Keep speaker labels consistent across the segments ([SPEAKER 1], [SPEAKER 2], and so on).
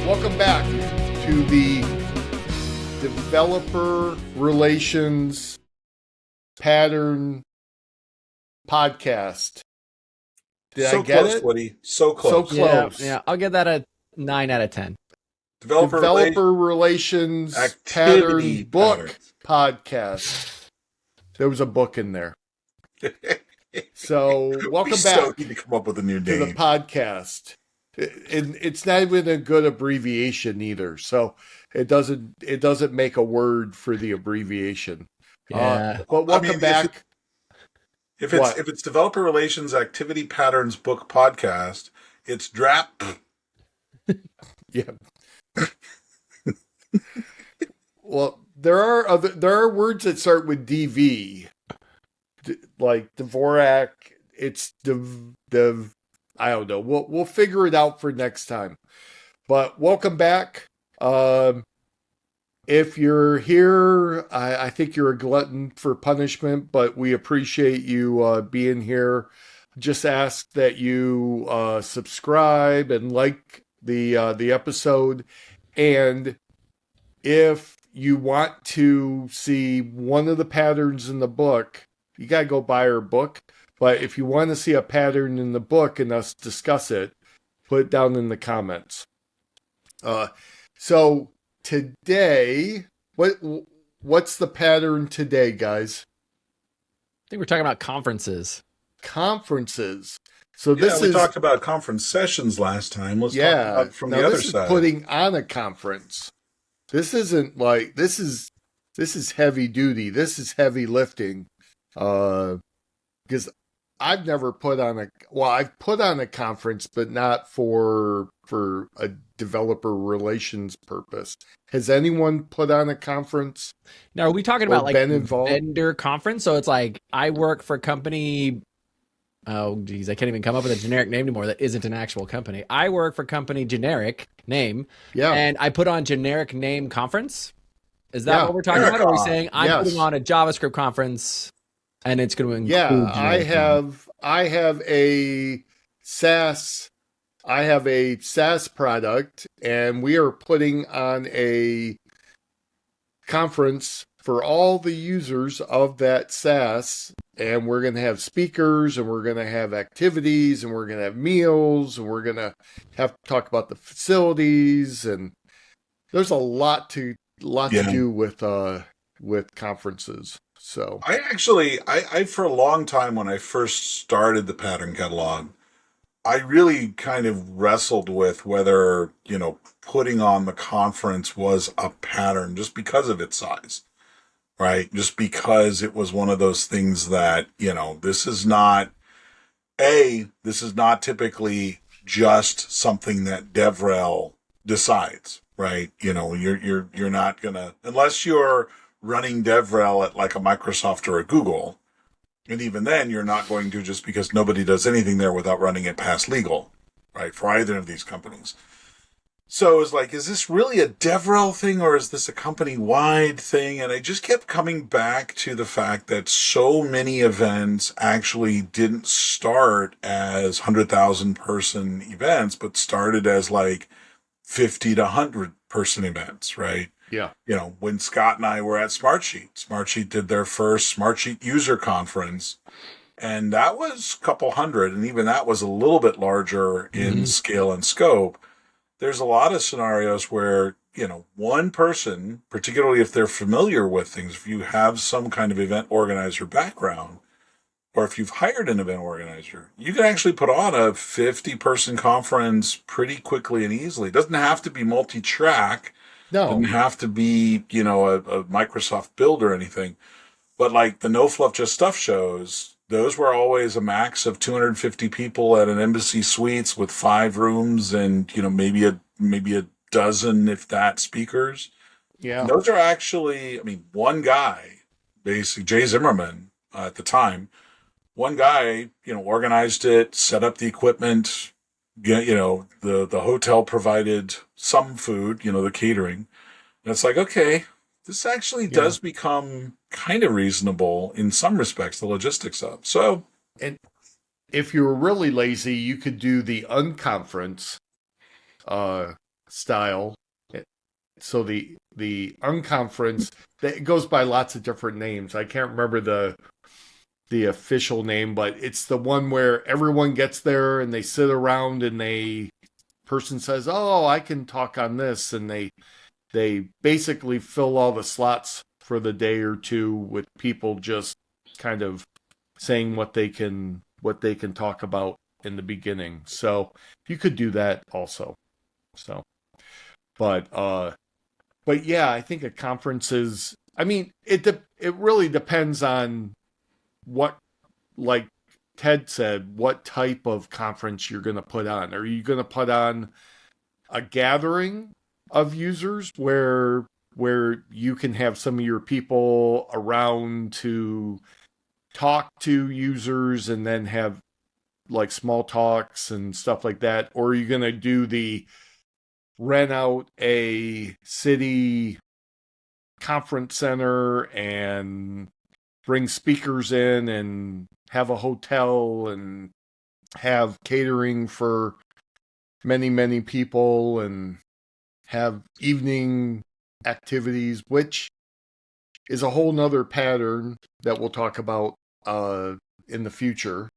[SPEAKER 1] Welcome back to the Developer Relations Pattern Podcast. Did I get
[SPEAKER 2] close,
[SPEAKER 1] it?
[SPEAKER 2] Woody. So close.
[SPEAKER 1] So close.
[SPEAKER 3] Yeah, I'll give that a 9 out of 10.
[SPEAKER 1] Developer Relations Pattern Book Podcast. There was a book in there. So welcome back
[SPEAKER 2] So need to come up with a new
[SPEAKER 1] to
[SPEAKER 2] name.
[SPEAKER 1] the podcast. It's not even a good abbreviation either. So it doesn't make a word for the abbreviation.
[SPEAKER 3] Yeah.
[SPEAKER 1] But welcome back.
[SPEAKER 2] If it's Developer Relations Activity Patterns Book Podcast, it's DRAP.
[SPEAKER 1] Yeah. Well, there are words that start with DV, like Dvorak. It's the I don't know. We'll figure it out for next time. But welcome back. If you're here, I think you're a glutton for punishment, but we appreciate you being here. Just ask that you subscribe and like the episode. And if you want to see one of the patterns in the book, you got to go buy our book. But if you want to see a pattern in the book and us discuss it, put it down in the comments. So today, what's the pattern today, guys?
[SPEAKER 3] I think we're talking about conferences.
[SPEAKER 1] Conferences. So
[SPEAKER 2] We talked about conference sessions last time. Let's talk about from the other side.
[SPEAKER 1] This is putting on a conference. This isn't like this is heavy duty. This is heavy lifting. Because I've never put on I've put on a conference, but not for a developer relations purpose. Has anyone put on a conference?
[SPEAKER 3] Now, are we talking about like
[SPEAKER 1] been involved?
[SPEAKER 3] Vendor conference? So it's like I work for a company. Oh, geez, I can't even come up with a generic name anymore that isn't an actual company. I work for company generic name.
[SPEAKER 1] Yeah.
[SPEAKER 3] And I put on generic name conference. Is that what we're talking about? Or are we saying I'm putting on a JavaScript conference and it's going to include I have a SaaS product, and we are putting on a conference for all the users of that SaaS, and we're going to have speakers, and we're going to have activities, and we're going to have meals, and we're going to have to talk about the facilities, and there's a lot to do with conferences. So
[SPEAKER 2] I for a long time, when I first started the pattern catalog, I really kind of wrestled with whether, putting on the conference was a pattern just because of its size, right? Just because it was one of those things that, this is not typically just something that DevRel decides, right? You're not gonna, unless you're running DevRel at like a Microsoft or a Google. And even then, you're not going to, just because nobody does anything there without running it past legal, right? For either of these companies. So it's like, is this really a DevRel thing, or is this a company-wide thing? And I just kept coming back to the fact that so many events actually didn't start as 100,000 person events, but started as like 50 to 100 person events, right?
[SPEAKER 1] yeah.
[SPEAKER 2] When Scott and I were at Smartsheet did their first Smartsheet user conference, and that was a couple hundred, and even that was a little bit larger in scale and scope. There's a lot of scenarios where, one person, particularly if they're familiar with things, if you have some kind of event organizer background, or if you've hired an event organizer, you can actually put on a 50-person conference pretty quickly and easily. It doesn't have to be multi-track.
[SPEAKER 1] No.
[SPEAKER 2] It doesn't have to be, a Microsoft build or anything. But like the No Fluff Just Stuff shows, those were always a max of 250 people at an Embassy Suites with 5 rooms and, maybe a dozen, if that, speakers.
[SPEAKER 1] Yeah.
[SPEAKER 2] And those are actually, one guy, basically Jay Zimmerman at the time, one guy, organized it, set up the equipment. The hotel provided some food, the catering. And it's like, okay, this actually does become kind of reasonable in some respects, the logistics of. So,
[SPEAKER 1] and if you were really lazy, you could do the unconference style. So the unconference, that goes by lots of different names. I can't remember the official name, but it's the one where everyone gets there and they sit around and person says, "Oh, I can talk on this," and they basically fill all the slots for the day or two with people just kind of saying what they can talk about in the beginning. So you could do that also. So, but yeah, I think a conference is. I mean, it really depends on what, like Ted said, what type of conference you're going to put on. Are you going to put on a gathering of users where you can have some of your people around to talk to users and then have like small talks and stuff like that? Or are you going to do the rent out a city conference center and bring speakers in and have a hotel and have catering for many, many people and have evening activities, which is a whole nother pattern that we'll talk about in the future.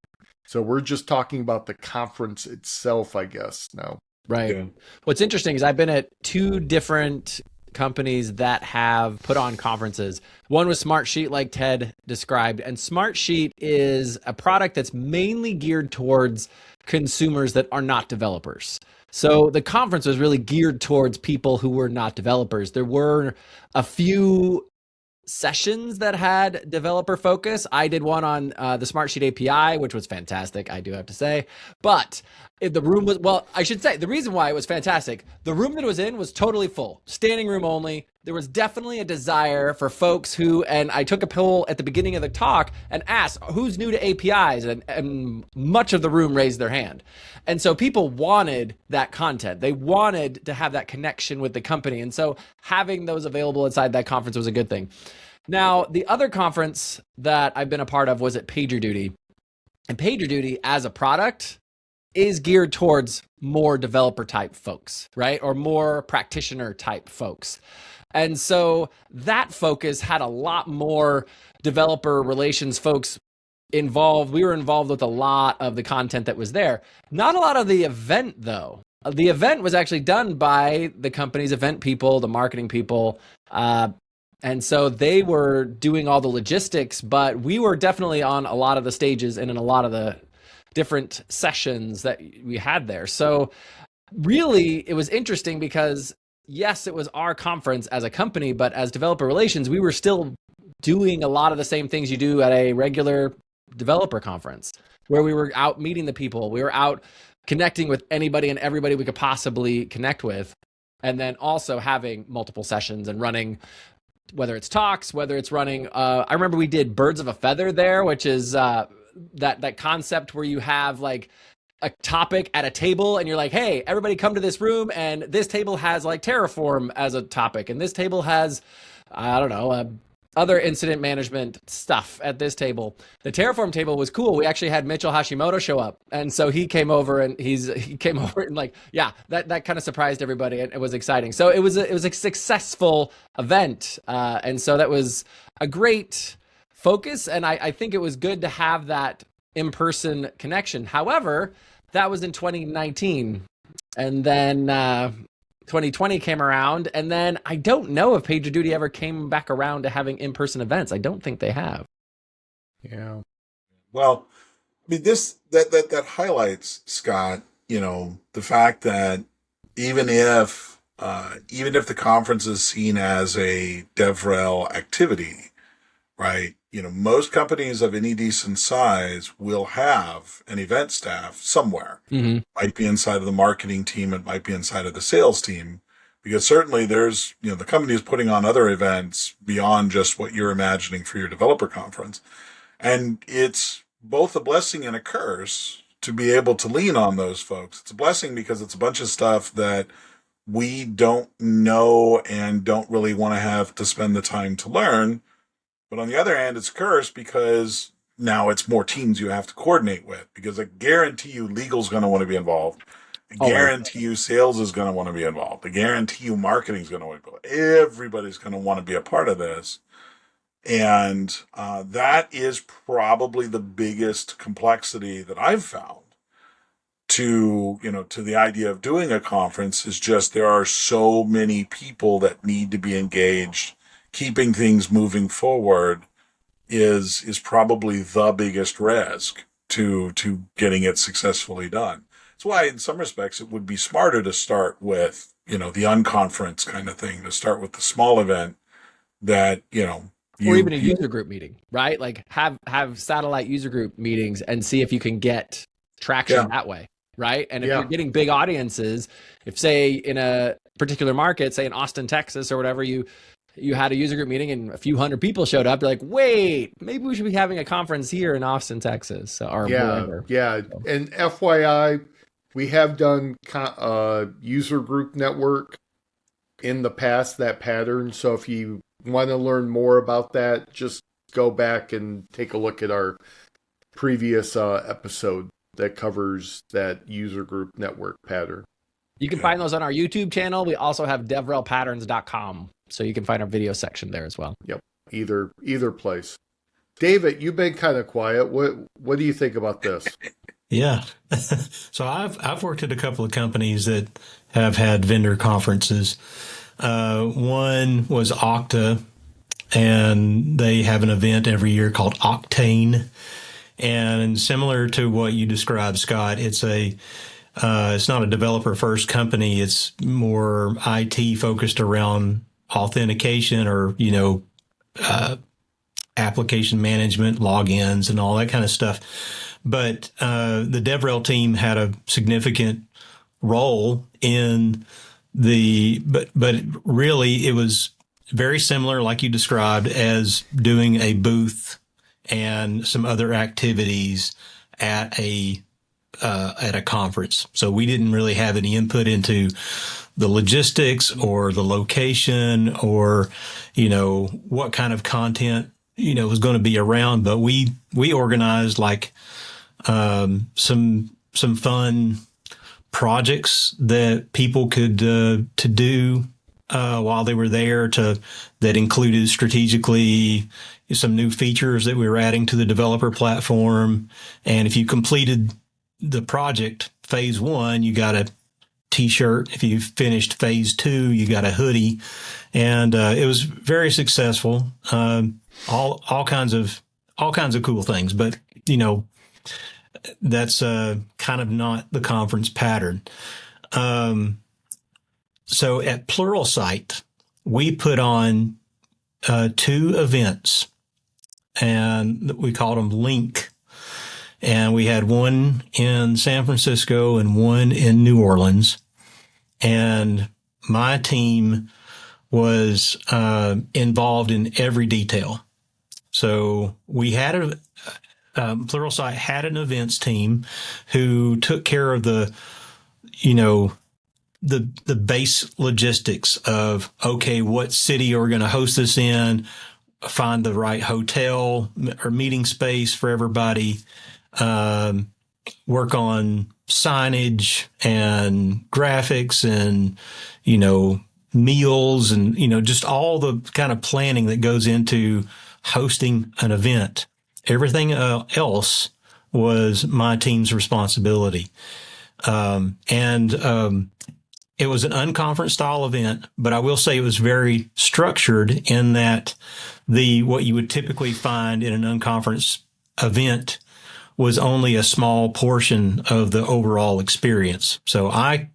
[SPEAKER 1] So we're just talking about the conference itself, I guess, now.
[SPEAKER 4] Right.
[SPEAKER 2] Yeah.
[SPEAKER 4] What's interesting is I've been at 2 different companies that have put on conferences. One was Smartsheet, like Ted described, and Smartsheet is a product that's mainly geared towards consumers that are not developers. So the conference was really geared towards people who were not developers. There were a few sessions that had developer focus. I did one on the Smartsheet API, which was fantastic, I do have to say. But if the room was, well, I should say the reason why it was fantastic, the room that it was in was totally full, standing room only. There was definitely a desire for folks who, and I took a poll at the beginning of the talk and asked who's new to APIs, and much of the room raised their hand. And so people wanted that content. They wanted to have that connection with the company. And so having those available inside that conference was a good thing. Now, the other conference that I've been a part of was at PagerDuty. And PagerDuty as a product is geared towards more developer type folks, right? Or more practitioner type folks. And so that focus had a lot more developer relations folks involved. We were involved with a lot of the content that was there. Not a lot of the event, though. The event was actually done by the company's event people, the marketing people. And so they were doing all the logistics, but we were definitely on a lot of the stages and in a lot of the different sessions that we had there. So really, it was interesting because yes, it was our conference as a company, but as developer relations, we were still doing a lot of the same things you do at a regular developer conference, where we were out meeting the people. We were out connecting with anybody and everybody we could possibly connect with. And then also having multiple sessions and running, whether it's talks, whether it's running, I remember we did birds of a feather there, which is that concept where you have like a topic at a table and you're like, hey, everybody come to this room, and this table has like Terraform as a topic, and this table has, I don't know, other incident management stuff at this table. The Terraform table was cool. We actually had Mitchell Hashimoto show up. And so he came over and he came over and like, yeah, that kind of surprised everybody. And it was exciting. So it was a successful event. And so that was a great focus. And I think it was good to have that in-person connection. However, that was in 2019. And then 2020 came around, and then I don't know if PagerDuty ever came back around to having in-person events. I don't think they have.
[SPEAKER 1] Yeah.
[SPEAKER 2] Well, I mean, that highlights, Scott, the fact that even if the conference is seen as a DevRel activity, right? Most companies of any decent size will have an event staff somewhere.
[SPEAKER 4] Mm-hmm.
[SPEAKER 2] Might be inside of the marketing team. It might be inside of the sales team, because certainly there's, the company is putting on other events beyond just what you're imagining for your developer conference. And it's both a blessing and a curse to be able to lean on those folks. It's a blessing because it's a bunch of stuff that we don't know and don't really want to have to spend the time to learn. But on the other hand, it's a curse because now it's more teams you have to coordinate with, because I guarantee you legal's going to want to be involved. I guarantee you sales is going to want to be involved. I guarantee you marketing is going to want to be involved. Everybody's going to want to be a part of this. And that is probably the biggest complexity that I've found to the idea of doing a conference, is just there are so many people that need to be engaged. Keeping things moving forward is probably the biggest risk to getting it successfully done. That's why in some respects it would be smarter to start with, the unconference kind of thing, to start with the small event that,
[SPEAKER 4] or even a user group meeting, right? Like have satellite user group meetings and see if you can get traction that way, right? And if you're getting big audiences, if say in a particular market, say in Austin, Texas or whatever, you had a user group meeting and a few hundred people showed up, you're like, wait, maybe we should be having a conference here in Austin, Texas, or wherever.
[SPEAKER 1] Yeah. And FYI, we have done user group network in the past, that pattern. So if you want to learn more about that, just go back and take a look at our previous episode that covers that user group network pattern.
[SPEAKER 4] You can find those on our YouTube channel. We also have devrelpatterns.com, so you can find our video section there as well.
[SPEAKER 1] Yep, either place. David, you've been kind of quiet. What do you think about this?
[SPEAKER 5] Yeah. So I've worked at a couple of companies that have had vendor conferences. One was Okta, and they have an event every year called Octane. And similar to what you described, Scott, it's not a developer first company. It's more IT focused around authentication or, application management, logins and all that kind of stuff. But the DevRel team had a significant role in but really it was very similar, like you described, as doing a booth and some other activities at a conference. So we didn't really have any input into the logistics or the location or, what kind of content, was going to be around. But we organized like some fun projects that people could to do while they were there, that included strategically some new features that we were adding to the developer platform. And if you completed the project, phase 1, you got a t-shirt. If you finished phase 2, you got a hoodie. And it was very successful. All kinds of cool things. But, that's kind of not the conference pattern. So at Pluralsight, we put on 2 events, and we called them Link. And we had one in San Francisco and one in New Orleans. And my team was involved in every detail. So we had Pluralsight had an events team who took care of the base logistics of, okay, what city are we going to host this in, find the right hotel or meeting space for everybody, work on signage and graphics and, meals and, just all the kind of planning that goes into hosting an event. Everything else was my team's responsibility. It was an unconference style event, but I will say it was very structured in that what you would typically find in an unconference event was only a small portion of the overall experience. So I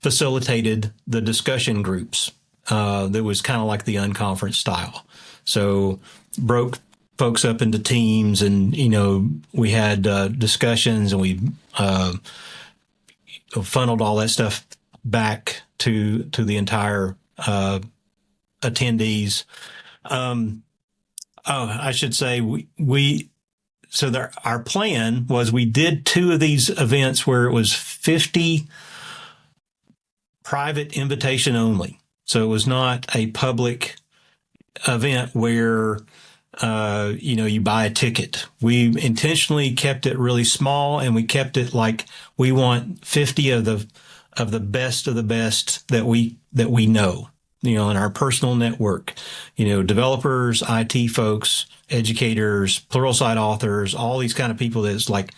[SPEAKER 5] facilitated the discussion groups that was kind of like the unconference style. So broke folks up into teams, and we had discussions, and we funneled all that stuff back to the entire attendees. I should say our plan was we did 2 of these events where it was 50 private invitation only. So it was not a public event where you buy a ticket. We intentionally kept it really small, and we kept it like we want 50 of the best that we know, in our personal network, developers, IT folks, educators, Pluralsight authors, all these kind of people that's like,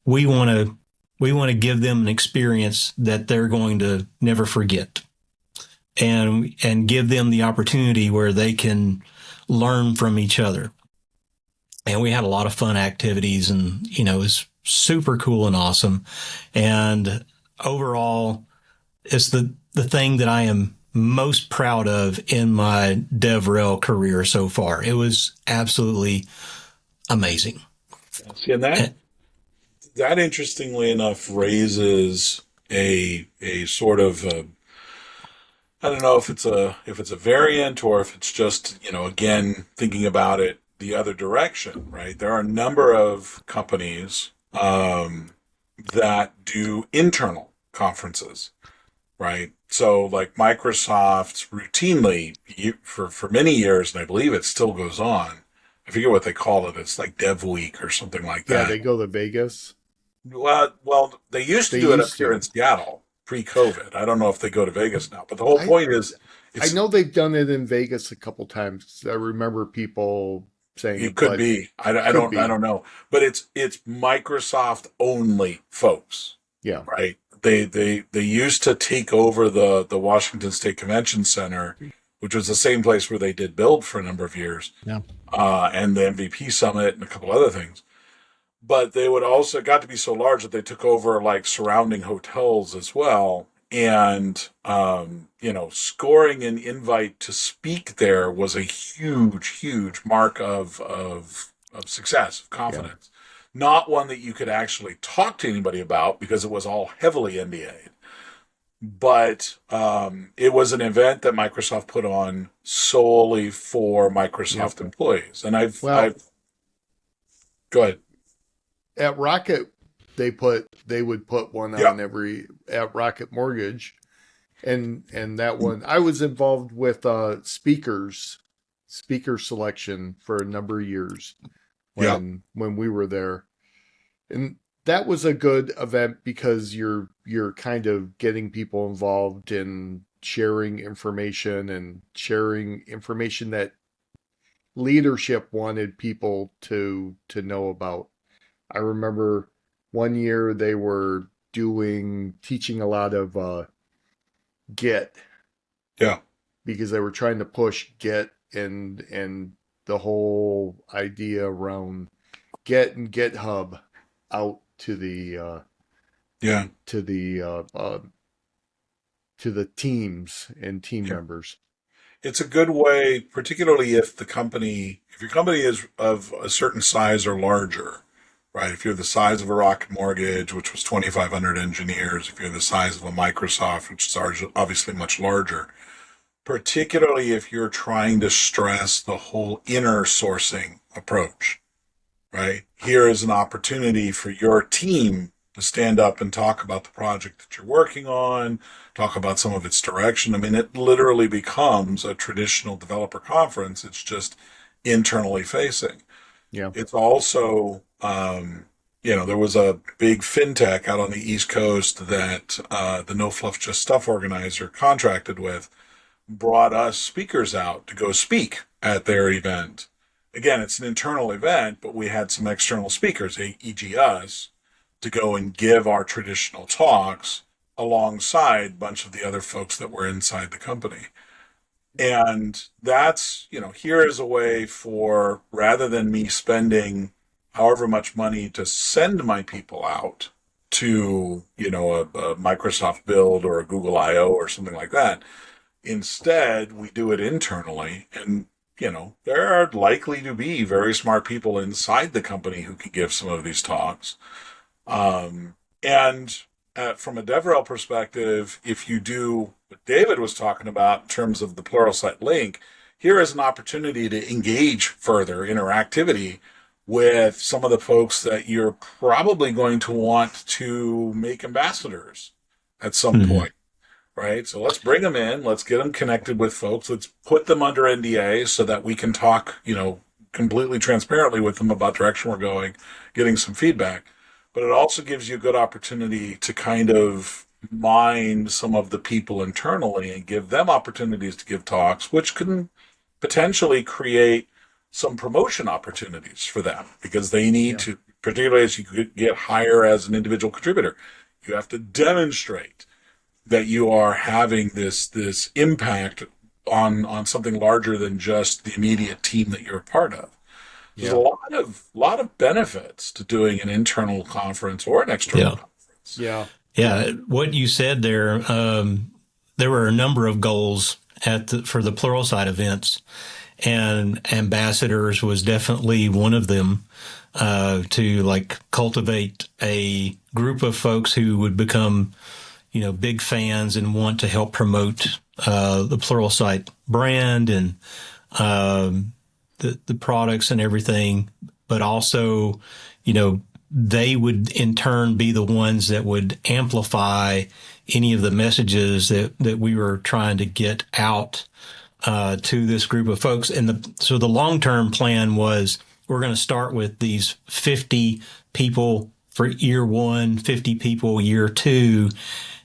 [SPEAKER 5] we want to give them an experience that they're going to never forget, and give them the opportunity where they can learn from each other. And we had a lot of fun activities, and, it was super cool and awesome. And overall, it's the thing that I am most proud of in my DevRel career so far. It was absolutely amazing.
[SPEAKER 2] See, and that interestingly enough raises a sort of I don't know if it's a variant or if it's just, again, thinking about it the other direction, right? There are a number of companies that do internal conferences, right? So like Microsoft routinely, for many years, and I believe it still goes on, I forget what they call it. It's like Dev Week or something like that.
[SPEAKER 3] Yeah, they go to Vegas.
[SPEAKER 2] Well, they used to do it up here in Seattle pre-COVID. I don't know if they go to Vegas now, but the whole point is,
[SPEAKER 3] I know they've done it in Vegas a couple times. I remember people saying
[SPEAKER 2] it could be. I don't know, but it's Microsoft only folks.
[SPEAKER 3] Yeah,
[SPEAKER 2] right. They used to take over the Washington State Convention Center, which was the same place where they did Build for a number of years.
[SPEAKER 4] Yeah.
[SPEAKER 2] And the MVP Summit and a couple other things. But they would also got to be so large that they took over like surrounding hotels as well. And, scoring an invite to speak there was a huge, huge mark of success, of confidence. Yeah. Not one that you could actually talk to anybody about because it was all heavily NDA'd. But it was an event that Microsoft put on solely for Microsoft employees. And I've go ahead.
[SPEAKER 3] At Rocket, they would put one on at Rocket Mortgage, and that one I was involved with speaker selection for a number of years when we were there, and that was a good event because you're kind of getting people involved in sharing information that leadership wanted people to know about. I remember one year they were teaching a lot of Git.
[SPEAKER 2] Yeah.
[SPEAKER 3] Because they were trying to push Git and the whole idea around Git and GitHub out to the to the teams and team members.
[SPEAKER 2] It's a good way, particularly if your company is of a certain size or larger. Right, if you're the size of a Rocket Mortgage, which was 2,500 engineers, if you're the size of a Microsoft, which is obviously much larger, particularly if you're trying to stress the whole inner sourcing approach, right? Here is an opportunity for your team to stand up and talk about the project that you're working on, talk about some of its direction. I mean, it literally becomes a traditional developer conference. It's just internally facing.
[SPEAKER 3] Yeah.
[SPEAKER 2] It's also, there was a big fintech out on the East Coast that the No Fluff Just Stuff organizer contracted with, brought us speakers out to go speak at their event. Again, it's an internal event, but we had some external speakers, e.g. us, to go and give our traditional talks alongside a bunch of the other folks that were inside the company. And that's, here is a way for, rather than me spending however much money to send my people out to, a Microsoft Build or a Google I/O or something like that. Instead, we do it internally. And, there are likely to be very smart people inside the company who can give some of these talks. From a DevRel perspective, if you do what David was talking about in terms of the Pluralsight link, here is an opportunity to engage further interactivity with some of the folks that you're probably going to want to make ambassadors at some point, right? So let's bring them in. Let's get them connected with folks. Let's put them under NDA so that we can talk, completely transparently with them about direction we're going, getting some feedback. But it also gives you a good opportunity to kind of mind some of the people internally and give them opportunities to give talks, which can potentially create some promotion opportunities for them because they need to, particularly as you get higher as an individual contributor, you have to demonstrate that you are having this impact on something larger than just the immediate team that you're a part of. There's a lot of benefits to doing an internal conference or an external conference.
[SPEAKER 5] Yeah. What you said there, there were a number of goals for the Pluralsight events, and ambassadors was definitely one of them, to like cultivate a group of folks who would become, big fans and want to help promote the Pluralsight brand and the products and everything, but also, they would in turn be the ones that would amplify any of the messages that we were trying to get out to this group of folks. And so the long-term plan was we're going to start with these 50 people for year one, 50 people year two,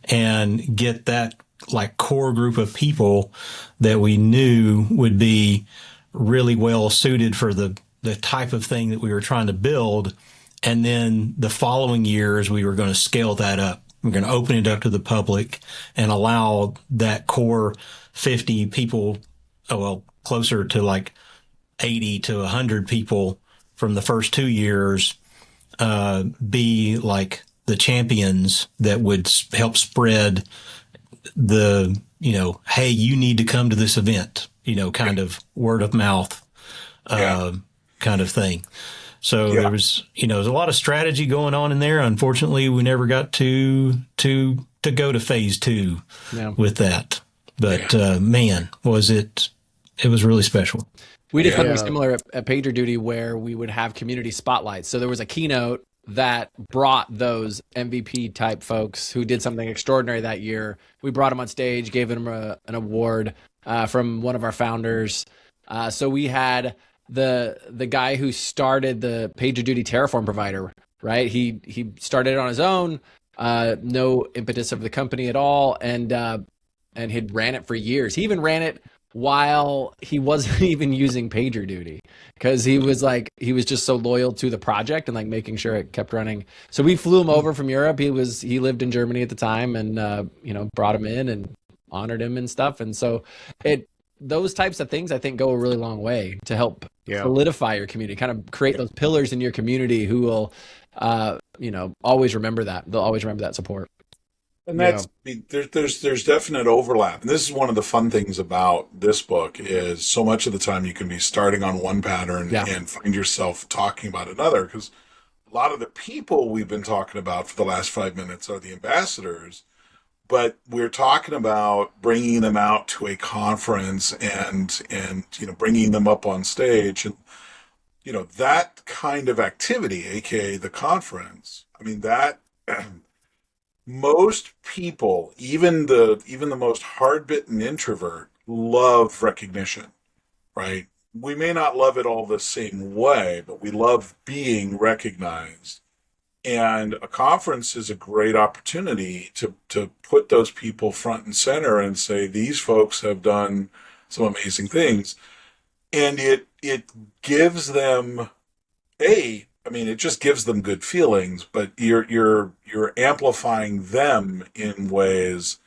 [SPEAKER 5] and get that like core group of people that we knew would be really well suited for the type of thing that we were trying to build. And then the following years, we were going to scale that up. We're going to open it up to the public and allow that core 50 people, closer to like 80 to 100 people from the first 2 years, be like the champions that would help spread the, hey, you need to come to this event, kind of word of mouth, kind of thing. So there was, there's a lot of strategy going on in there. Unfortunately, we never got to go to phase 2 with that. But man, it was really special.
[SPEAKER 4] We did something similar at PagerDuty where we would have community spotlights. So there was a keynote that brought those MVP type folks who did something extraordinary that year. We brought them on stage, gave them an award from one of our founders. So we had the guy who started the PagerDuty Terraform provider, right? He started it on his own, no impetus of the company at all, and he'd ran it for years. He even ran it while he wasn't even using PagerDuty because he was just so loyal to the project and like making sure it kept running. So we flew him over from Europe. He lived in Germany at the time, and brought him in and honored him and stuff. And so those types of things I think go a really long way to help solidify your community, kind of create those pillars in your community who will always remember that. They'll always remember that support.
[SPEAKER 2] And there's definite overlap. And this is one of the fun things about this book is so much of the time you can be starting on one pattern and find yourself talking about another, because a lot of the people we've been talking about for the last 5 minutes are the ambassadors, but we're talking about bringing them out to a conference and bringing them up on stage, and that kind of activity, aka the conference. I mean that. Most people, even the most hard-bitten introvert, love recognition, right? We may not love it all the same way, but we love being recognized. And a conference is a great opportunity to put those people front and center and say, these folks have done some amazing things. And it gives them it just gives them good feelings, but you're amplifying them in ways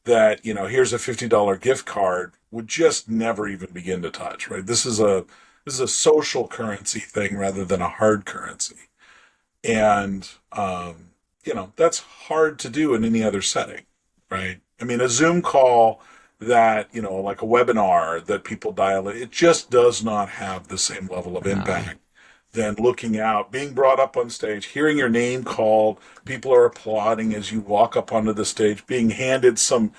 [SPEAKER 2] that, here's a $50 gift card would just never even begin to touch, right? This is a social currency thing rather than a hard currency. And, that's hard to do in any other setting, right? I mean, a Zoom call that, like a webinar that people dial in, it just does not have the same level of impact. Then looking out, being brought up on stage, hearing your name called, people are applauding as you walk up onto the stage, being handed some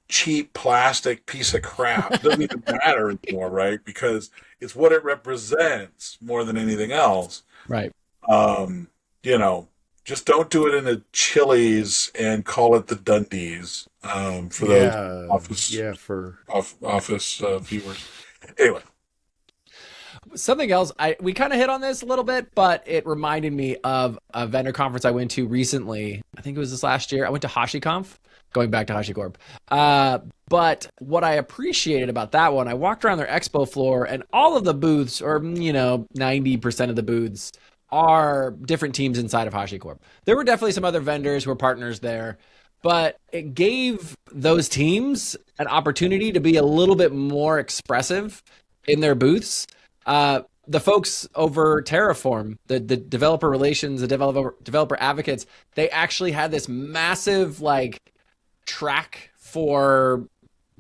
[SPEAKER 2] cheap plastic piece of crap. It doesn't even matter anymore, right? Because it's what it represents more than anything else.
[SPEAKER 4] Right.
[SPEAKER 2] Just don't do it in a Chili's and call it the Dundies for those office viewers. Anyway.
[SPEAKER 4] Something else, we kind of hit on this a little bit, but it reminded me of a vendor conference I went to recently. I think it was this last year. I went to HashiConf, going back to HashiCorp. But what I appreciated about that one, I walked around their expo floor, and all of the booths, or 90% of the booths, are different teams inside of HashiCorp. There were definitely some other vendors who were partners there, but it gave those teams an opportunity to be a little bit more expressive in their booths. The folks over Terraform, the developer relations, the developer advocates, they actually had this massive track for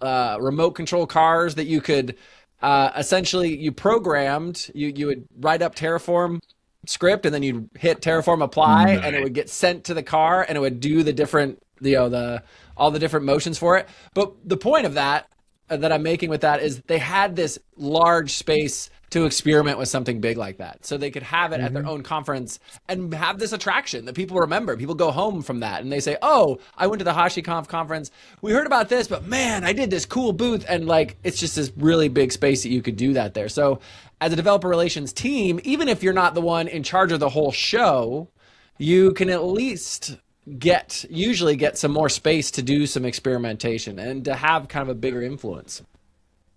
[SPEAKER 4] remote control cars that you could essentially you programmed. You would write up Terraform script and then you'd hit Terraform apply, and it would get sent to the car, and it would do the different all the different motions for it. But the point of that I'm making with that is they had this large space to experiment with something big like that. So they could have it at their own conference and have this attraction that people remember. People go home from that and they say, oh, I went to the HashiConf conference. We heard about this, but man, I did this cool booth. And it's just this really big space that you could do that there. So as a developer relations team, even if you're not the one in charge of the whole show, you can at least usually get some more space to do some experimentation and to have kind of a bigger influence.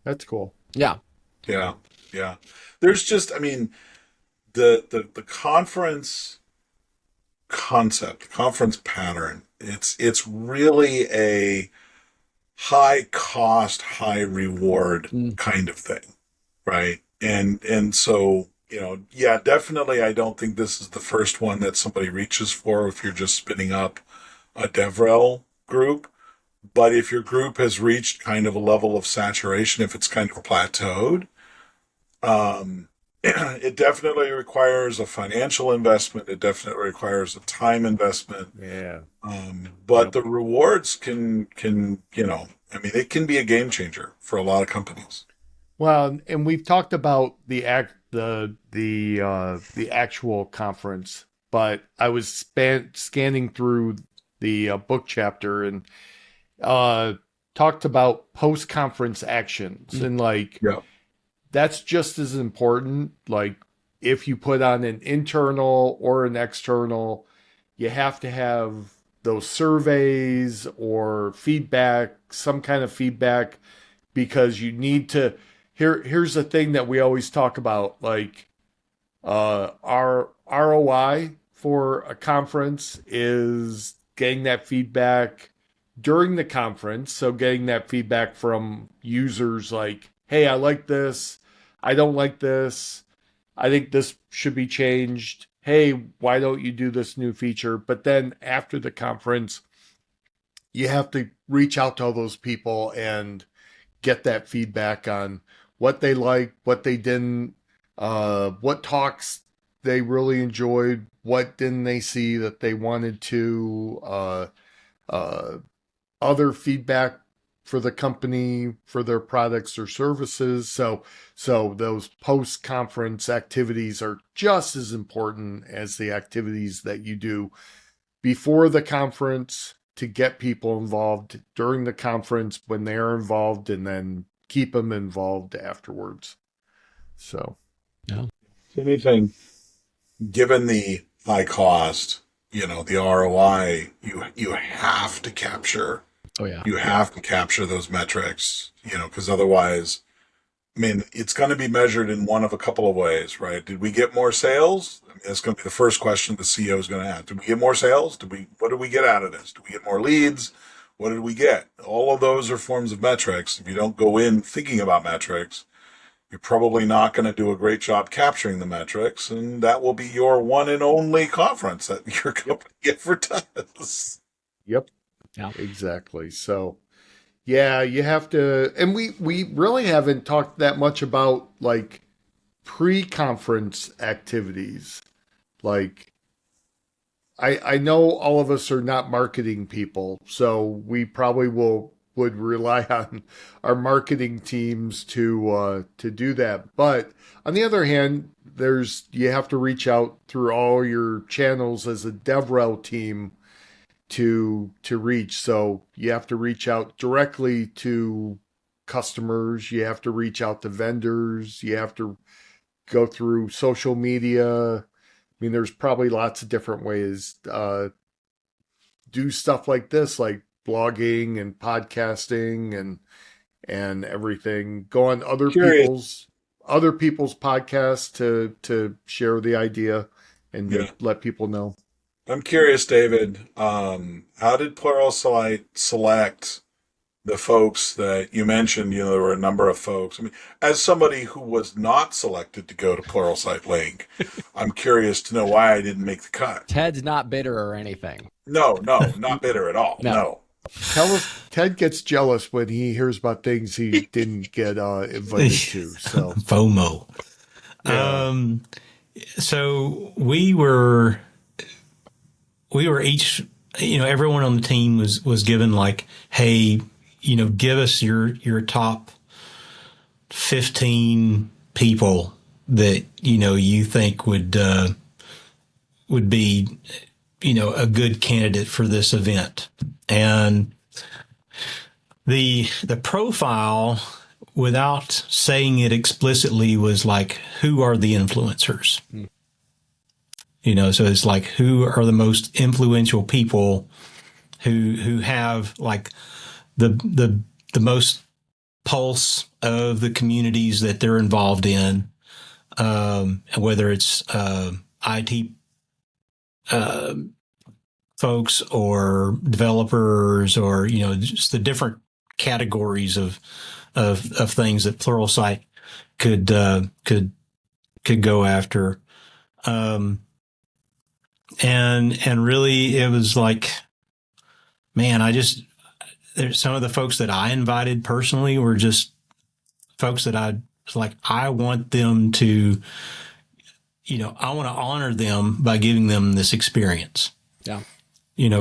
[SPEAKER 3] That's cool.
[SPEAKER 4] Yeah.
[SPEAKER 2] Yeah. Yeah. There's just, the conference concept, conference pattern, it's really a high cost, high reward kind of thing. Right. And so, definitely I don't think this is the first one that somebody reaches for if you're just spinning up a DevRel group. But if your group has reached kind of a level of saturation, if it's kind of plateaued, it definitely requires a financial investment. It definitely requires a time investment.
[SPEAKER 3] Yeah.
[SPEAKER 2] But the rewards can, it can be a game changer for a lot of companies.
[SPEAKER 3] Well, and we've talked about the actual conference, but I was scanning through the book chapter and talked about post-conference actions and that's just as important. Like if you put on an internal or an external, you have to have those surveys or feedback, some kind of feedback, because you need to. Here's the thing that we always talk about, our ROI for a conference is getting that feedback during the conference. So getting that feedback from users hey, I like this. I don't like this. I think this should be changed. Hey, why don't you do this new feature? But then after the conference, you have to reach out to all those people and get that feedback on what they liked, what they didn't, what talks they really enjoyed, what didn't they see that they wanted to, other feedback for the company, for their products or services. So those post-conference activities are just as important as the activities that you do before the conference to get people involved during the conference when they're involved, and then keep them involved afterwards. So,
[SPEAKER 4] yeah.
[SPEAKER 2] Anything, given the high cost, the ROI, you have to capture.
[SPEAKER 4] Oh yeah.
[SPEAKER 2] You have to capture those metrics, because otherwise, it's going to be measured in one of a couple of ways, right? Did we get more sales? That's going to be the first question the CEO is going to ask. Did we get more sales? What did we get out of this? Did we get more leads? What did we get? All of those are forms of metrics. If you don't go in thinking about metrics, you're probably not going to do a great job capturing the metrics, and that will be your one and only conference that your company ever does.
[SPEAKER 3] Yep.
[SPEAKER 4] Yeah.
[SPEAKER 3] Exactly. So, yeah, you have to, and we really haven't talked that much about pre-conference activities. I know all of us are not marketing people, so we probably would rely on our marketing teams to do that. But on the other hand, you have to reach out through all your channels as a DevRel team to reach. So you have to reach out directly to customers. You have to reach out to vendors. You have to go through social media. I mean, there's probably lots of different ways do stuff like this, like blogging and podcasting and everything. Go on
[SPEAKER 2] Curious.
[SPEAKER 3] other people's podcasts to share the idea and to let people know.
[SPEAKER 2] I'm curious, David. How did Pluralsight select the folks that you mentioned? There were a number of folks. I mean, as somebody who was not selected to go to Pluralsight Link, I'm curious to know why I didn't make the cut.
[SPEAKER 4] Ted's not bitter or anything.
[SPEAKER 2] No, not bitter at all. No.
[SPEAKER 3] Ted gets jealous when he hears about things he didn't get invited to. So
[SPEAKER 5] FOMO.
[SPEAKER 3] Yeah.
[SPEAKER 5] So we were each, everyone on the team was given like, hey, give us your top 15 people that, you think would be, a good candidate for this event. And the profile, without saying it explicitly, was like, who are the influencers? So it's like, who are the most influential people who have like the most pulse of the communities that they're involved in, whether it's IT folks or developers or just the different categories of things that Pluralsight could go after. And really it was like, man, there's some of the folks that I invited personally were just folks that I want them to, I want to honor them by giving them this experience.
[SPEAKER 4] Yeah.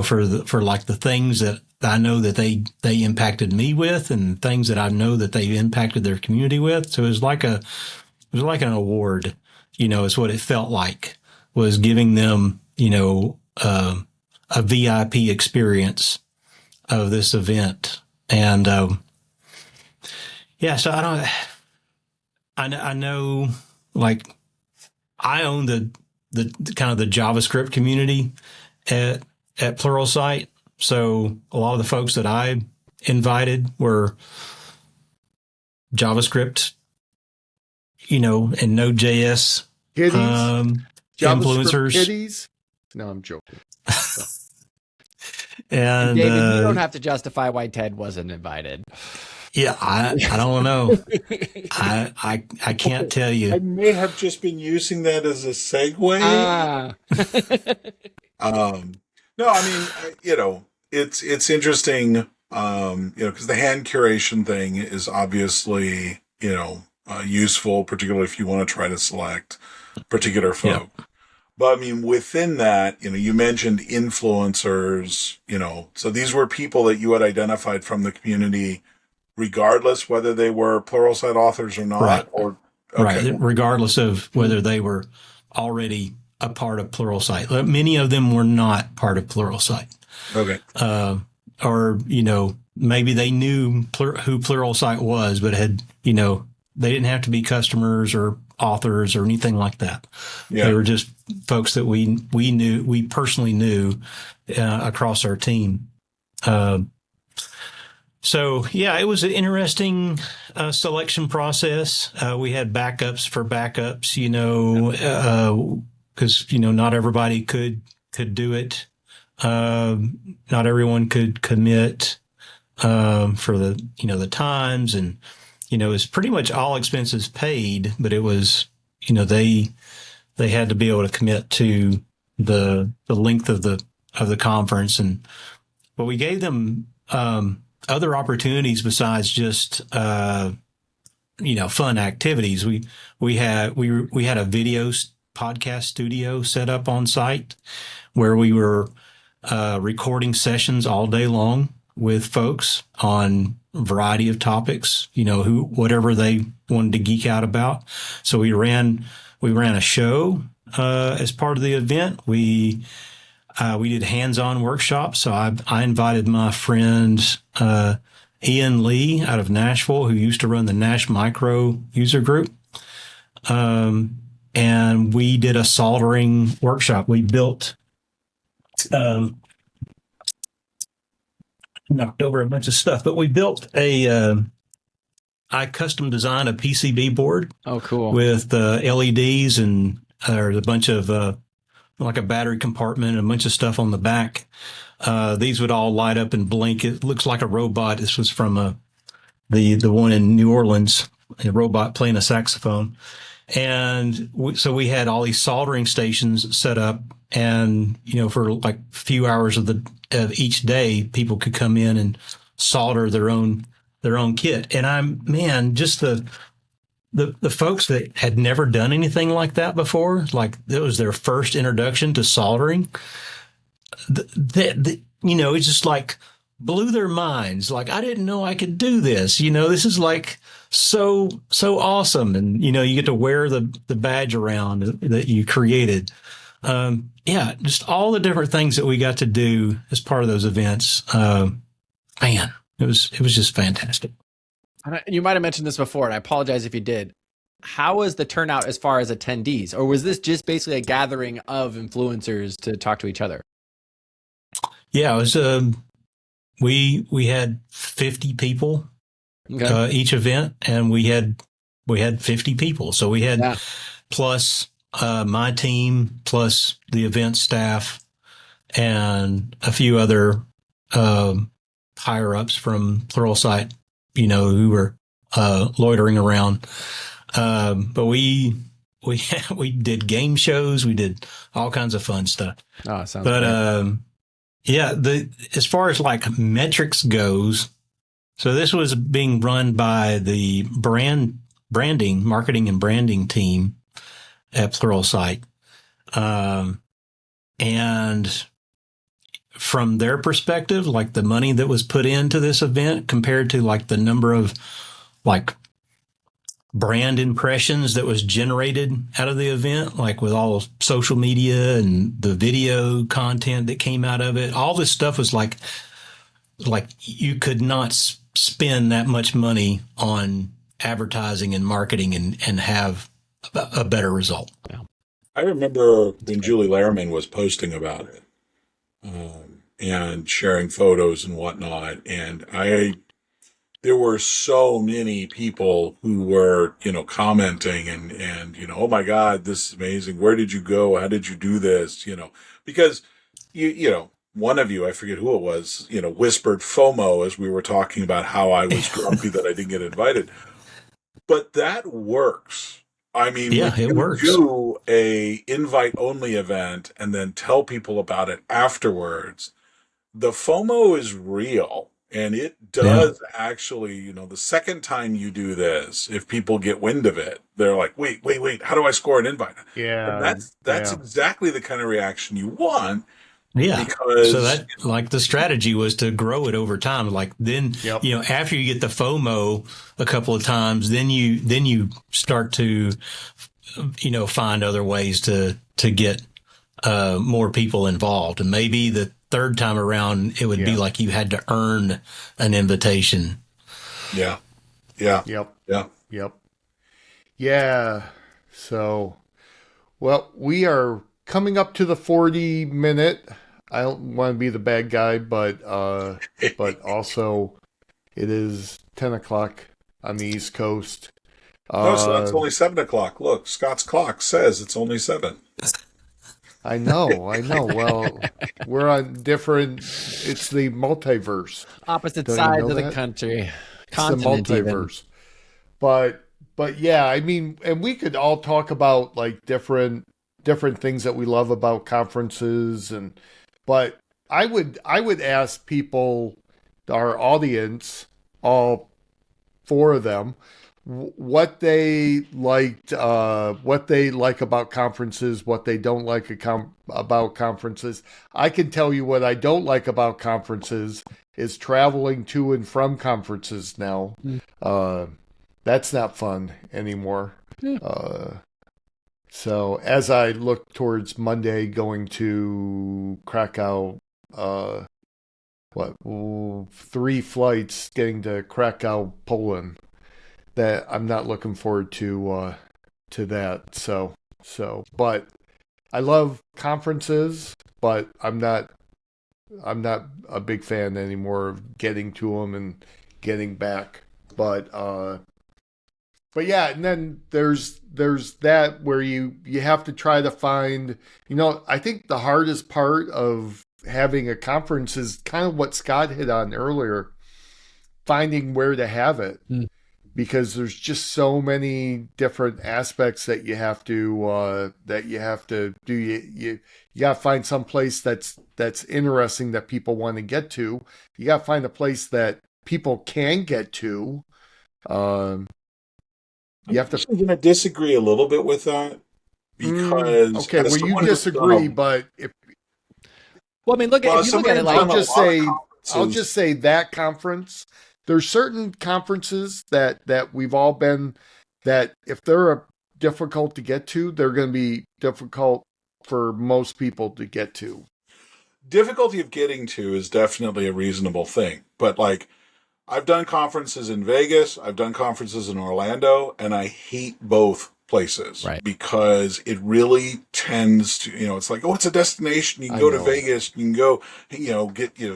[SPEAKER 5] For like the things that I know that they impacted me with and things that I know that they impacted their community with. So it was like an award, is what it felt like, was giving them, a VIP experience of this event. And, so I know, like, I own the kind of the JavaScript community at Pluralsight. So a lot of the folks that I invited were JavaScript, and Node.js influencers.
[SPEAKER 3] Kitties? No, I'm joking.
[SPEAKER 5] And
[SPEAKER 4] David, you don't have to justify why Ted wasn't invited.
[SPEAKER 5] Yeah, I don't know. I can't tell you.
[SPEAKER 2] I may have just been using that as a segue. No, I mean, it's interesting, because the hand curation thing is obviously, useful, particularly if you want to try to select particular folk. Yeah. But I mean, within that, you mentioned influencers, so these were people that you had identified from the community, regardless whether they were Pluralsight authors or not,
[SPEAKER 5] right.
[SPEAKER 2] Or okay.
[SPEAKER 5] Right, regardless of whether they were already a part of Pluralsight. Many of them were not part of Pluralsight.
[SPEAKER 2] Okay.
[SPEAKER 5] Or, maybe they knew who Pluralsight was, but had, they didn't have to be customers or authors or anything like that. Yeah. They were just folks that we personally knew across our team. So, yeah, it was an interesting selection process. We had backups for backups, because, not everybody could do it. Not everyone could commit for the times, and it's pretty much all expenses paid, but it was they had to be able to commit to the length of the conference, but we gave them other opportunities besides just fun activities. We had a video podcast studio set up on site where we were recording sessions all day long with folks on a variety of topics, whatever they wanted to geek out about. So we ran a show as part of the event. We did hands-on workshops. So I invited my friend Ian Lee out of Nashville, who used to run the Nash Micro user group. and we did a soldering workshop. We built, knocked over a bunch of stuff, but we built I custom designed a PCB board.
[SPEAKER 4] Oh, cool.
[SPEAKER 5] With LEDs and there's a bunch of like a battery compartment and a bunch of stuff on the back. These would all light up and blink. It looks like a robot. This was from the one in New Orleans, a robot playing a saxophone. And so we had all these soldering stations set up, and for like a few hours of each day, people could come in and solder their own kit. And just the folks that had never done anything like that before, like it was their first introduction to soldering, it just like blew their minds. Like, I didn't know I could do this. This is like so awesome. And, you get to wear the badge around that you created. Just all the different things that we got to do as part of those events. Man, it was just fantastic.
[SPEAKER 4] You might have mentioned this before, and I apologize if you did. How was the turnout as far as attendees? Or was this just basically a gathering of influencers to talk to each other?
[SPEAKER 5] Yeah, it was, we had 50 people, each event, and we had 50 people. So we had plus, my team, plus the event staff and a few other, higher ups from Pluralsight, who were, loitering around. But we did game shows. We did all kinds of fun stuff.
[SPEAKER 4] Oh, sounds
[SPEAKER 5] but, great. As far as like metrics goes, so this was being run by the marketing and branding team at Pluralsight. And from their perspective, like the money that was put into this event compared to like the number of like brand impressions that was generated out of the event, like with all social media and the video content that came out of it, all this stuff was like you could not spend that much money on advertising and marketing and have a better result.
[SPEAKER 4] Yeah.
[SPEAKER 2] I remember when Julie Lehrman was posting about it, and sharing photos and whatnot. And there were so many people who were, commenting and, oh my God, this is amazing. Where did you go? How did you do this? Because one of you, I forget who it was, whispered FOMO as we were talking about how I was grumpy that I didn't get invited. But that works. I mean,
[SPEAKER 5] yeah, it works.
[SPEAKER 2] Do a invite only event and then tell people about it afterwards. The FOMO is real, and it does actually, the second time you do this, if people get wind of it, they're like, wait, how do I score an invite?
[SPEAKER 3] Yeah.
[SPEAKER 2] And that's exactly the kind of reaction you want.
[SPEAKER 5] Yeah.
[SPEAKER 2] Because
[SPEAKER 5] so that like the strategy was to grow it over time. Like then, after you get the FOMO a couple of times, then you start to, find other ways to get more people involved. And maybe the third time around, it would be like you had to earn an invitation.
[SPEAKER 2] Yeah.
[SPEAKER 3] So, well, we are coming up to the 40-minute. I don't want to be the bad guy, but also it is 10 o'clock on the East Coast.
[SPEAKER 2] No, so that's only 7 o'clock. Look, Scott's clock says it's only 7.
[SPEAKER 3] I know. Well, we're on different. It's the multiverse.
[SPEAKER 4] Opposite
[SPEAKER 3] Don't
[SPEAKER 4] sides
[SPEAKER 3] you know
[SPEAKER 4] of the
[SPEAKER 3] that?
[SPEAKER 4] country.
[SPEAKER 3] It's the multiverse. But yeah, I mean, and we could all talk about like different things that we love about conferences, but I would ask people, our audience, all 4 of them, what they liked, what they like about conferences, what they don't like about conferences. I can tell you what I don't like about conferences is traveling to and from conferences now. That's not fun anymore. So as I look towards Monday going to Krakow, 3 flights getting to Krakow, Poland, that I'm not looking forward to that. But I love conferences, but I'm not a big fan anymore of getting to them and getting back. But yeah, and then there's that where you have to try to find, I think the hardest part of having a conference is kind of what Scott hit on earlier, finding where to have it. Because there's just so many different aspects that you have to do. You got to find some place that's interesting that people want to get to. You got to find a place that people can get to. You have to.
[SPEAKER 2] I'm going to disagree a little bit with that because
[SPEAKER 3] okay, well, you disagree, but if
[SPEAKER 4] well, I mean, if you look at it, like
[SPEAKER 3] I'll just say that conference. There's certain conferences that we've all been, that if they're difficult to get to, they're going to be difficult for most people to get to.
[SPEAKER 2] Difficulty of getting to is definitely a reasonable thing. But like, I've done conferences in Vegas, I've done conferences in Orlando, and I hate both places.
[SPEAKER 4] Right.
[SPEAKER 2] Because it really tends to, it's like, oh, it's a destination. You can go to Vegas, you can go,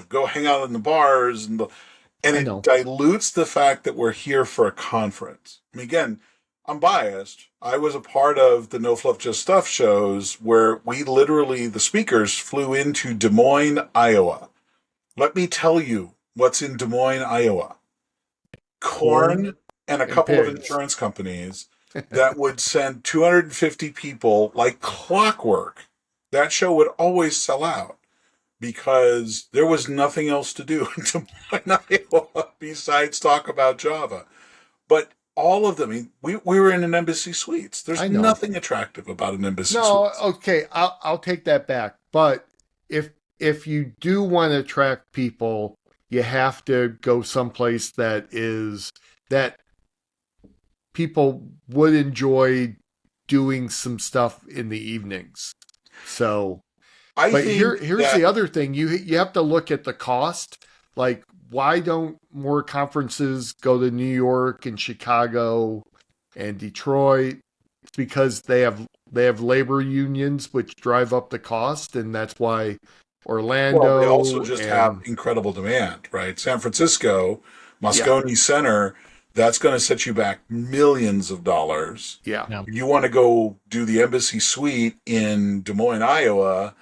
[SPEAKER 2] go hang out in the bars and it dilutes the fact that we're here for a conference. I mean, again, I'm biased. I was a part of the No Fluff Just Stuff shows where we literally, the speakers flew into Des Moines, Iowa. Let me tell you what's in Des Moines, Iowa. Corn and a couple of insurance companies that would send 250 people like clockwork. That show would always sell out, because there was nothing else to do in Des Moines, Iowa besides talk about Java. But all of them, I mean, we were in an Embassy Suites. There's nothing attractive about an Embassy Suites.
[SPEAKER 3] No, okay, I'll take that back. But if you do want to attract people, you have to go someplace that people would enjoy doing some stuff in the evenings. So... But here's the other thing. You have to look at the cost. Like, why don't more conferences go to New York and Chicago and Detroit? It's because they have labor unions which drive up the cost, and that's why Orlando.
[SPEAKER 2] Well, they also just have incredible demand, right? San Francisco, Moscone Center, that's going to set you back millions of dollars.
[SPEAKER 3] Yeah.
[SPEAKER 2] You want to go do the Embassy Suite in Des Moines, Iowa.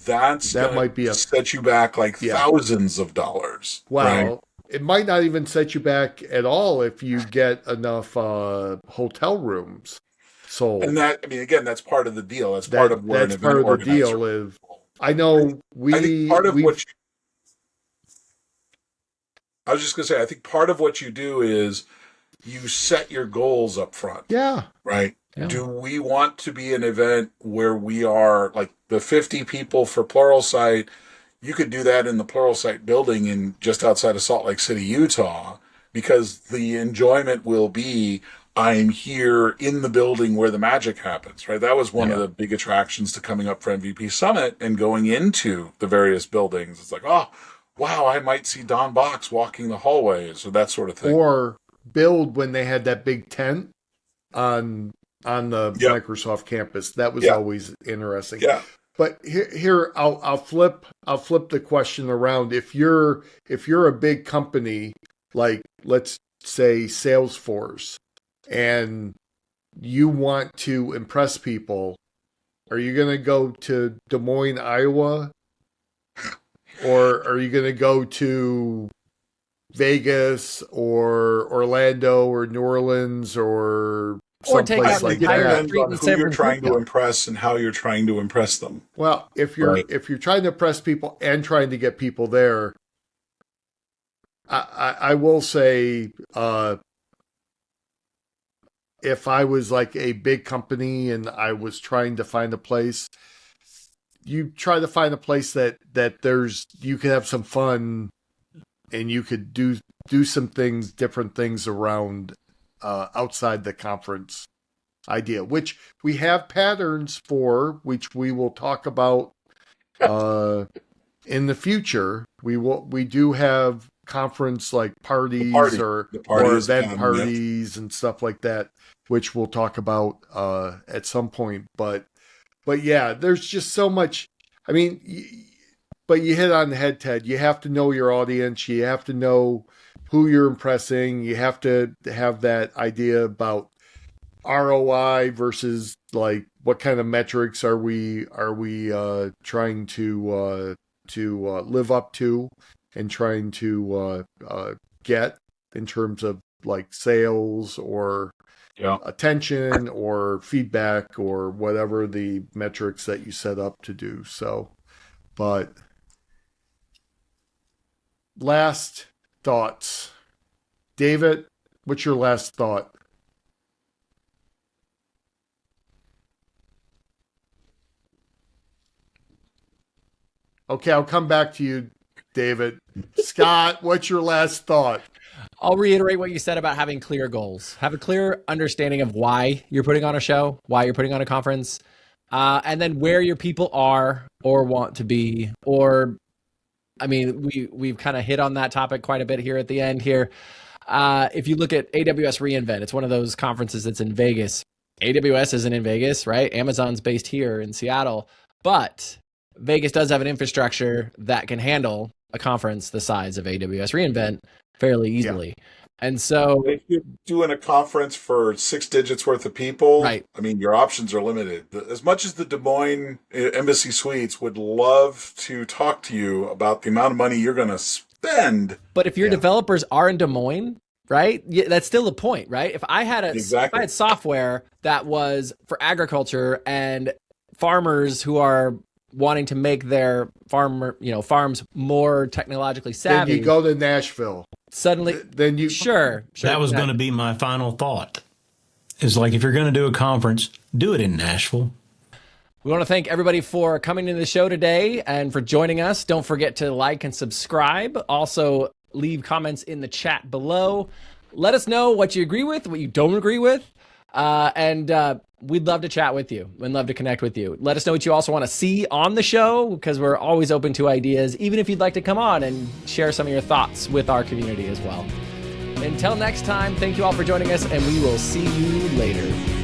[SPEAKER 2] That might be set you back like thousands of dollars.
[SPEAKER 3] Wow.
[SPEAKER 2] Right?
[SPEAKER 3] It might not even set you back at all if you get enough hotel rooms sold.
[SPEAKER 2] And that, I mean, again, that's part of the deal. That's part of where
[SPEAKER 3] that's part of the deal. I think
[SPEAKER 2] I was just going to say, I think part of what you do is you set your goals up front.
[SPEAKER 3] Yeah.
[SPEAKER 2] Right? Yeah. Do we want to be an event where we are like the 50 people for Pluralsight? You could do that in the Pluralsight building in just outside of Salt Lake City, Utah, because the enjoyment will be, I'm here in the building where the magic happens, right? That was one of the big attractions to coming up for MVP Summit and going into the various buildings. It's like, oh, wow, I might see Don Box walking the hallways or that sort of thing.
[SPEAKER 3] Or Build when they had that big tent on the Microsoft campus. That was always interesting.
[SPEAKER 2] Yeah.
[SPEAKER 3] But here I'll flip the question around. If you're a big company, like let's say Salesforce, and you want to impress people, are you going to go to Des Moines, Iowa? Or are you going to go to Vegas or Orlando or New Orleans or someplace like that?
[SPEAKER 2] Depends on who you're trying to impress and how you're trying to impress them.
[SPEAKER 3] Well, if you're trying to impress people and trying to get people there, I will say, if I was like a big company and I was trying to find a place, you try to find a place that you can have some fun and you could do some things, different things around outside the conference idea, which we have patterns for, which we will talk about in the future. We do have conference like parties or event parties and stuff like that which we'll talk about at some point. But yeah, there's just so much. I mean, but you hit on the head, Ted. You have to know your audience. You have to know who you're impressing. You have to have that idea about ROI versus like what kind of metrics are we trying to live up to and trying to get in terms of like sales or attention or feedback or whatever the metrics that you set up to do. So, but last thoughts, David, what's your last thought? Okay, I'll come back to you, David. Scott, what's your last thought?
[SPEAKER 4] I'll reiterate what you said about having clear goals. Have a clear understanding of why you're putting on a show, why you're putting on a conference, and then where your people are or want to be. Or, I mean, we've kind of hit on that topic quite a bit here at the end here. If you look at AWS reInvent, it's one of those conferences that's in Vegas. AWS isn't in Vegas, right? Amazon's based here in Seattle, but Vegas does have an infrastructure that can handle a conference the size of AWS reInvent fairly easily. Yeah. And so
[SPEAKER 2] if you're doing a conference for 6 digits worth of people,
[SPEAKER 4] right.
[SPEAKER 2] I mean, your options are limited. As much as the Des Moines Embassy Suites would love to talk to you about the amount of money you're going to spend.
[SPEAKER 4] But if your developers are in Des Moines, right? Yeah, that's still the point, right? If I had if I had software that was for agriculture and farmers who are wanting to make their farms more technologically savvy.
[SPEAKER 3] Then you go to Nashville.
[SPEAKER 4] Suddenly,
[SPEAKER 3] then you
[SPEAKER 4] sure.
[SPEAKER 5] That was going to be my final thought. Is like if you're going to do a conference, do it in Nashville.
[SPEAKER 4] We want to thank everybody for coming to the show today and for joining us. Don't forget to like and subscribe. Also, leave comments in the chat below. Let us know what you agree with, what you don't agree with, and we'd love to chat with you. We'd love to connect with you. Let us know what you also want to see on the show, because we're always open to ideas, even if you'd like to come on and share some of your thoughts with our community as well. Until next time, thank you all for joining us, and we will see you later.